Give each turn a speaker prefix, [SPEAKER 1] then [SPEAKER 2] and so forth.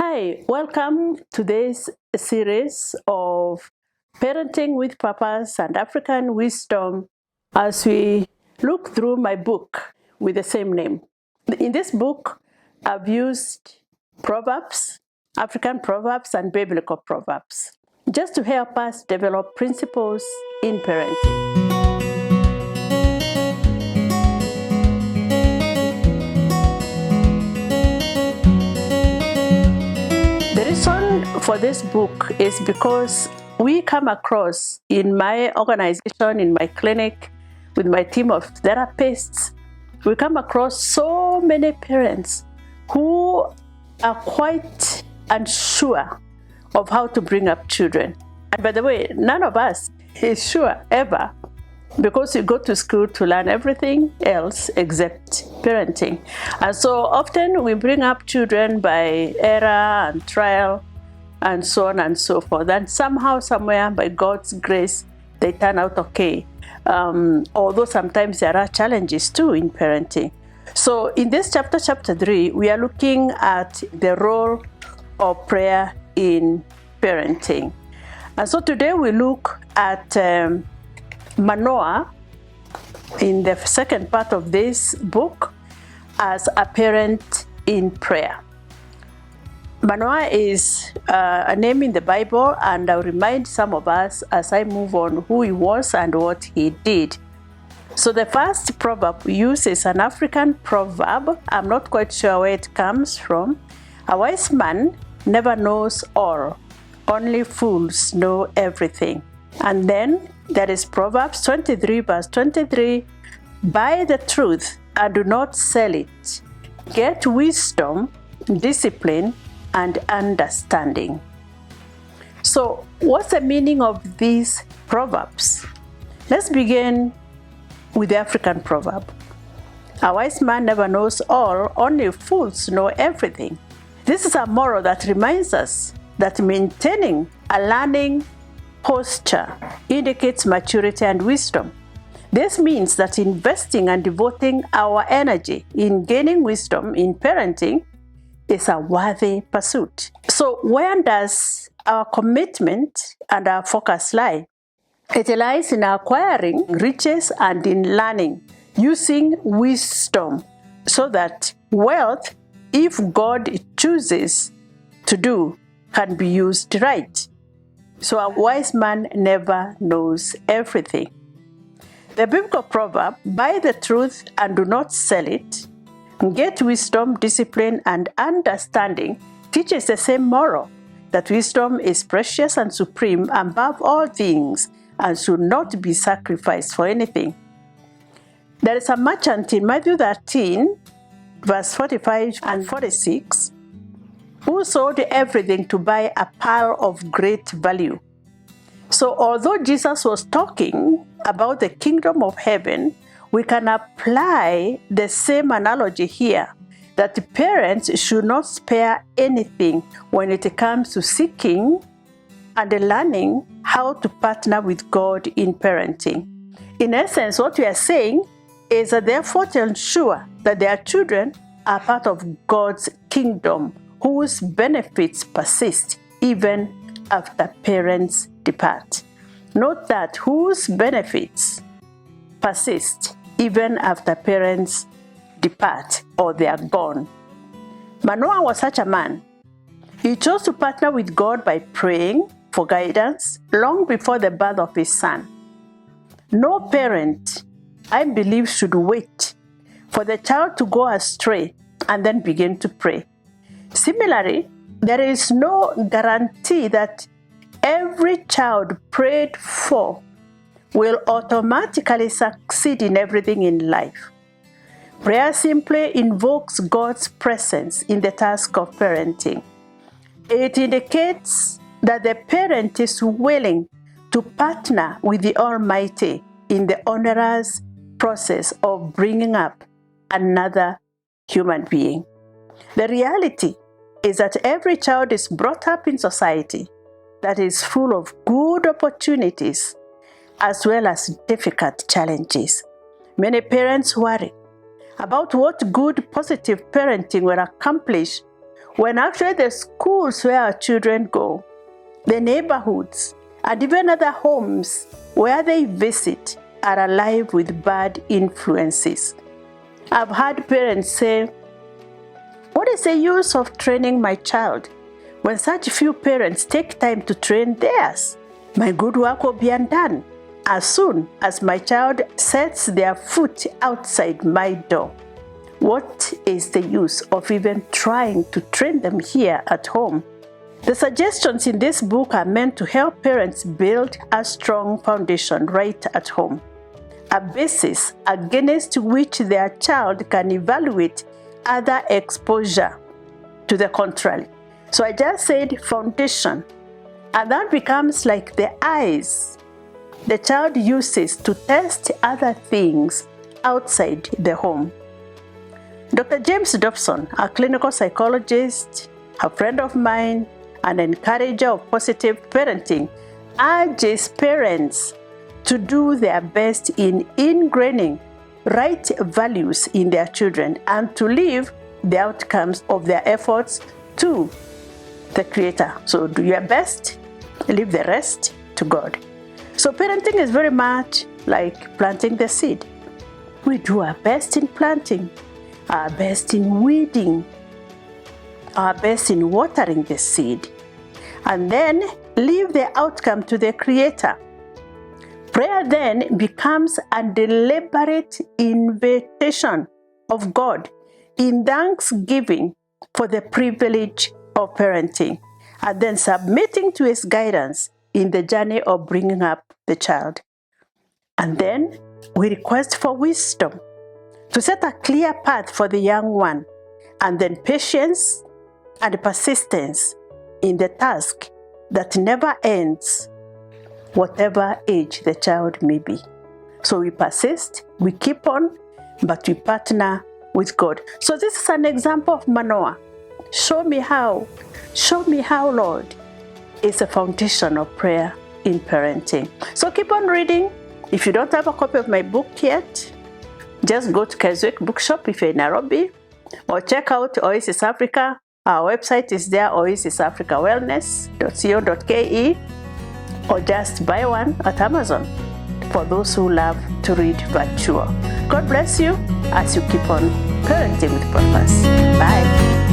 [SPEAKER 1] Hi, welcome to this series of Parenting with Purpose and African Wisdom as we look through my book with the same name. In this book, I've used proverbs, African proverbs, and biblical proverbs just to help us develop principles in parenting. The reason for this book is because we come across in my organization, in my clinic, with my team of therapists, we come across so many parents who are quite unsure of how to bring up children. And by the way, none of us is sure ever, because you go to school to learn everything else except parenting. And so often we bring up children by error and trial and so on and so forth. And somehow, somewhere, by God's grace, they turn out okay. Although sometimes there are challenges too in parenting. So in this chapter 3, we are looking at the role of prayer in parenting. And so today we look at Manoah in the second part of this book as a parent in prayer. Manoah is a name in the Bible, and I'll remind some of us as I move on who he was and what he did. So the first proverb we use is an African proverb. I'm not quite sure where it comes from. A wise man never knows all. Only fools know everything. And then there is Proverbs 23 verse 23. Buy the truth and do not sell it. Get wisdom, discipline, and understanding. So what's the meaning of these proverbs? Let's begin with the African proverb. A wise man never knows all, only fools know everything. This is a moral that reminds us that maintaining a learning posture indicates maturity and wisdom. This means that investing and devoting our energy in gaining wisdom in parenting is a worthy pursuit. So where does our commitment and our focus lie? It lies in acquiring riches and in learning, using wisdom, so that wealth, if God chooses to do, can be used right. So a wise man never knows everything. The biblical proverb, buy the truth and do not sell it, get wisdom, discipline, and understanding, teaches the same moral, that wisdom is precious and supreme above all things and should not be sacrificed for anything. There is a merchant in Matthew 13, verse 45 and 46, who sold everything to buy a pearl of great value. So although Jesus was talking about the kingdom of heaven, we can apply the same analogy here, that the parents should not spare anything when it comes to seeking and learning how to partner with God in parenting. In essence, what we are saying is that therefore to ensure that their children are part of God's kingdom, whose benefits persist even after parents depart. Note that whose benefits persist even after parents depart or they are gone. Manoah was such a man. He chose to partner with God by praying for guidance long before the birth of his son. No parent, I believe, should wait for the child to go astray and then begin to pray. Similarly, there is no guarantee that every child prayed for will automatically succeed in everything in life. Prayer simply invokes God's presence in the task of parenting. It indicates that the parent is willing to partner with the Almighty in the onerous process of bringing up another human being. The reality is that every child is brought up in society that is full of good opportunities as well as difficult challenges. Many parents worry about what good, positive parenting will accomplish when actually the schools where our children go, the neighborhoods, and even other homes where they visit are alive with bad influences. I've had parents say, what is the use of training my child when such few parents take time to train theirs? My good work will be undone as soon as my child sets their foot outside my door. What is the use of even trying to train them here at home? The suggestions in this book are meant to help parents build a strong foundation right at home, a basis against which their child can evaluate other exposure to the contrary. So I just said foundation, and that becomes like the eyes the child uses to test other things outside the home. Dr. James Dobson, a clinical psychologist, a friend of mine, an encourager of positive parenting, urges parents to do their best in ingraining right values in their children and to leave the outcomes of their efforts to the Creator. So do your best, leave the rest to God. So parenting is very much like planting the seed. We do our best in planting, our best in weeding, our best in watering the seed, and then leave the outcome to the Creator. Prayer then becomes a deliberate invitation of God in thanksgiving for the privilege of parenting, and then submitting to His guidance in the journey of bringing up the child. And then we request for wisdom to set a clear path for the young one, and then patience and persistence in the task that never ends, whatever age the child may be. So we persist, we keep on, but we partner with God. So this is an example of Manoah. Show me how, Lord, is a foundation of prayer in parenting. So keep on reading. If you don't have a copy of my book yet, just go to Keswick Bookshop if you're in Nairobi, or check out Oasis Africa. Our website is there, oasisafricawellness.co.ke, or just buy one at Amazon for those who love to read virtual. God bless you as you keep on parenting with purpose. Bye.